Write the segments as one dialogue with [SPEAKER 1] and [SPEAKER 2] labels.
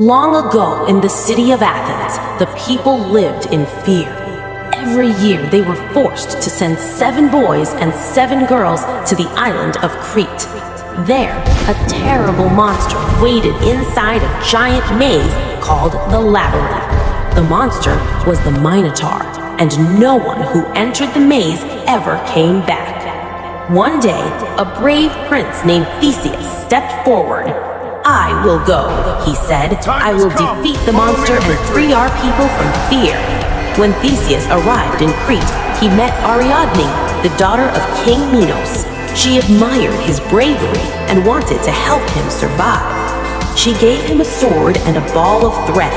[SPEAKER 1] Long ago in the city of Athens, the people lived in fear. Every year they were forced to send 7 boys and 7 girls to the island of Crete. There, a terrible monster waited inside a giant maze called the Labyrinth. The monster was the Minotaur, and no one who entered the maze ever came back. One day, a brave prince named Theseus stepped forward. "I will go," he said. "I will defeat the monster and free our people from fear." When Theseus arrived in Crete, he met Ariadne, the daughter of King Minos. She admired his bravery and wanted to help him survive. She gave him a sword and a ball of thread.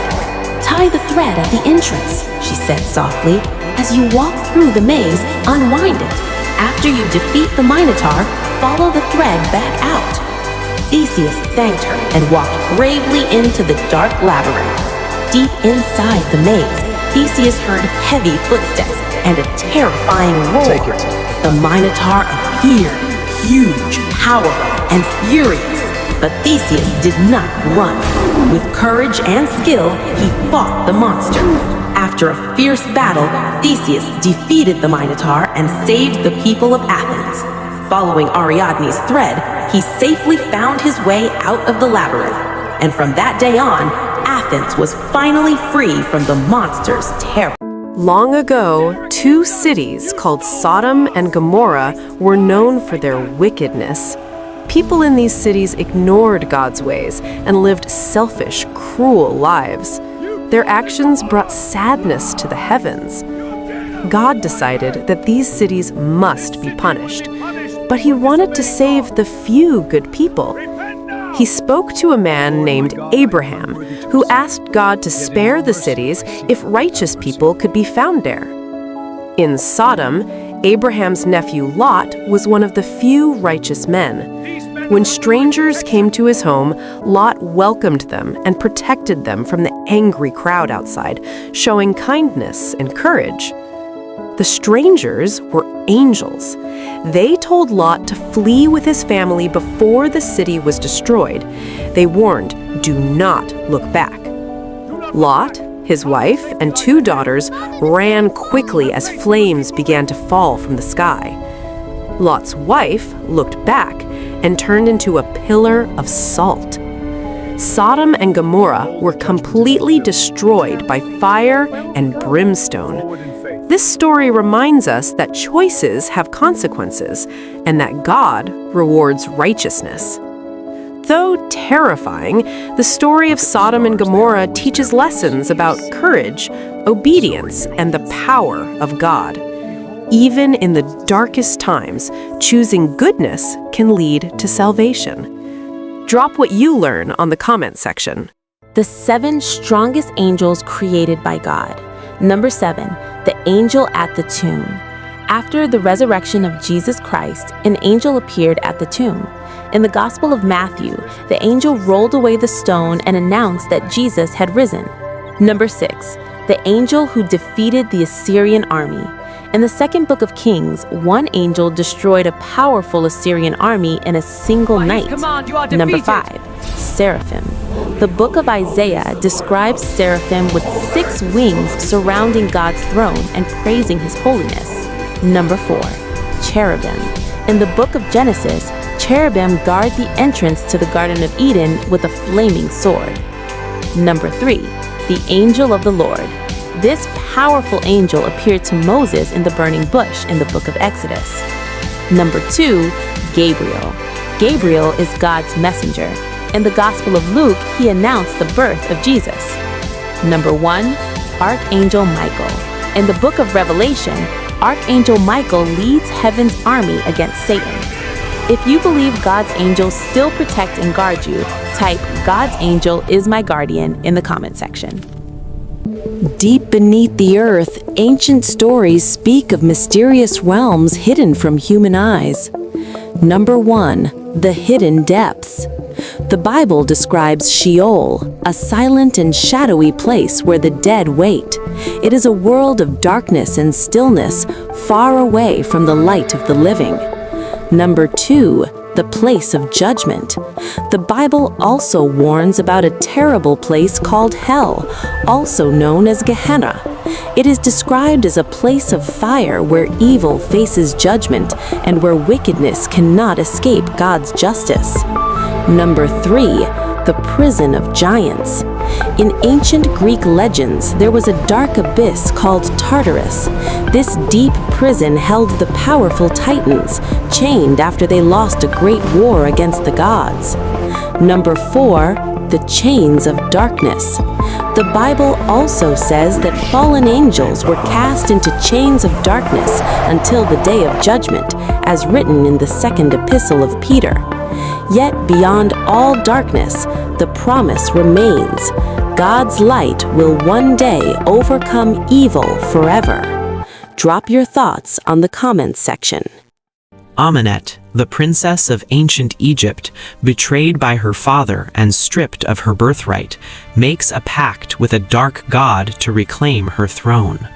[SPEAKER 1] "Tie the thread at the entrance," she said softly. "As you walk through the maze, unwind it. After you defeat the Minotaur, follow the thread back out." Theseus thanked her and walked bravely into the dark labyrinth. Deep inside the maze, Theseus heard heavy footsteps and a terrifying roar.
[SPEAKER 2] Take it.
[SPEAKER 1] The Minotaur appeared, huge, powerful, and furious. But Theseus did not run. With courage and skill, he fought the monster. After a fierce battle, Theseus defeated the Minotaur and saved the people of Athens. Following Ariadne's thread, he safely found his way out of the labyrinth. And from that day on, Athens was finally free from the monster's terror.
[SPEAKER 3] Long ago, 2 cities called Sodom and Gomorrah were known for their wickedness. People in these cities ignored God's ways and lived selfish, cruel lives. Their actions brought sadness to the heavens. God decided that these cities must be punished, but he wanted to save the few good people. He spoke to a man named Abraham, who asked God to spare the cities if righteous people could be found there. In Sodom, Abraham's nephew Lot was one of the few righteous men. When strangers came to his home, Lot welcomed them and protected them from the angry crowd outside, showing kindness and courage. The strangers were angels. They told Lot to flee with his family before the city was destroyed. They warned, "Do not look back." Lot, his wife, and 2 daughters ran quickly as flames began to fall from the sky. Lot's wife looked back and turned into a pillar of salt. Sodom and Gomorrah were completely destroyed by fire and brimstone. This story reminds us that choices have consequences and that God rewards righteousness. Though terrifying, the story of Sodom and Gomorrah teaches lessons about courage, obedience, and the power of God. Even in the darkest times, choosing goodness can lead to salvation. Drop what you learn on the comment section.
[SPEAKER 1] The 7 strongest angels created by God. Number 7, the angel at the tomb. After the resurrection of Jesus Christ, an angel appeared at the tomb. In the Gospel of Matthew, the angel rolled away the stone and announced that Jesus had risen. Number 6, the angel who defeated the Assyrian army. In the 2nd book of Kings, one angel destroyed a powerful Assyrian army in a single night. Number 5, seraphim. The book of Isaiah describes seraphim with 6 wings surrounding God's throne and praising his holiness. Number 4, cherubim. In the book of Genesis, cherubim guard the entrance to the Garden of Eden with a flaming sword. Number 3, the angel of the Lord. This powerful angel appeared to Moses in the burning bush in the book of Exodus. Number 2, Gabriel. Gabriel is God's messenger. In the Gospel of Luke, he announced the birth of Jesus. Number 1, Archangel Michael. In the book of Revelation, Archangel Michael leads heaven's army against Satan. If you believe God's angels still protect and guard you, type "God's angel is my guardian" in the comment section. Deep beneath the earth, ancient stories speak of mysterious realms hidden from human eyes. Number 1, the hidden depths. The Bible describes Sheol, a silent and shadowy place where the dead wait. It is a world of darkness and stillness, far away from the light of the living. Number 2, the place of judgment. The Bible also warns about a terrible place called hell, also known as Gehenna. It is described as a place of fire where evil faces judgment and where wickedness cannot escape God's justice. Number 3, the prison of giants. In ancient Greek legends, there was a dark abyss called Tartarus. This deep prison held the powerful Titans, chained after they lost a great war against the gods. Number 4, the chains of darkness. The Bible also says that fallen angels were cast into chains of darkness until the day of judgment, as written in the second epistle of Peter. Yet beyond all darkness, the promise remains. God's light will one day overcome evil forever. Drop your thoughts on the comments section.
[SPEAKER 2] Amenet, the princess of ancient Egypt, betrayed by her father and stripped of her birthright, makes a pact with a dark god to reclaim her throne.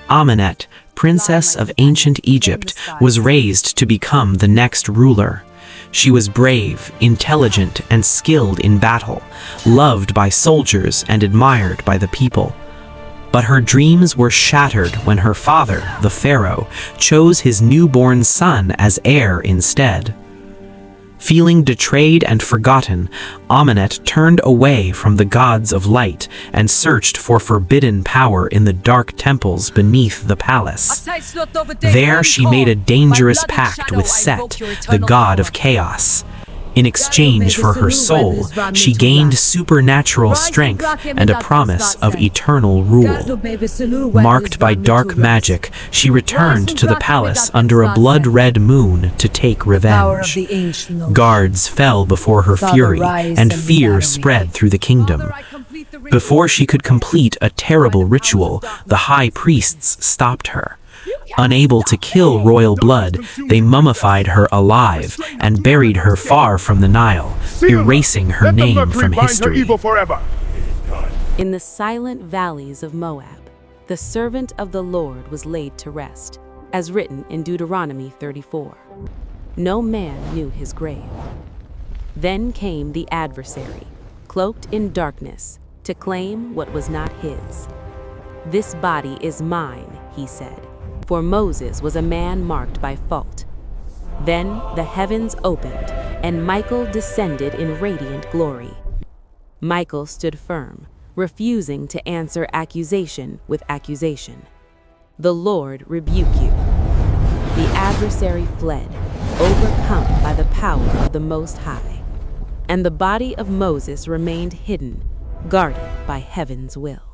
[SPEAKER 2] Amenet, princess of ancient Egypt, was raised to become the next ruler. She was brave, intelligent, and skilled in battle, loved by soldiers and admired by the people. But her dreams were shattered when her father, the pharaoh, chose his newborn son as heir instead. Feeling betrayed and forgotten, Amenet turned away from the gods of light and searched for forbidden power in the dark temples beneath the palace. There she made a dangerous pact with Set, the god of chaos. In exchange for her soul, she gained supernatural strength and a promise of eternal rule. Marked by dark magic, she returned to the palace under a blood-red moon to take revenge. Guards fell before her fury, and fear spread through the kingdom. Before she could complete a terrible ritual, the high priests stopped her. Unable to kill royal blood, they mummified her alive and buried her far from the Nile, erasing her name from history.
[SPEAKER 1] In the silent valleys of Moab, the servant of the Lord was laid to rest, as written in Deuteronomy 34. No man knew his grave. Then came the adversary, cloaked in darkness, to claim what was not his. This body is mine, he said. For Moses was a man marked by fault. Then the heavens opened, and Michael descended in radiant glory. Michael stood firm, refusing to answer accusation with accusation. The Lord rebuke you. The adversary fled, overcome by the power of the Most High. And the body of Moses remained hidden, guarded by heaven's will.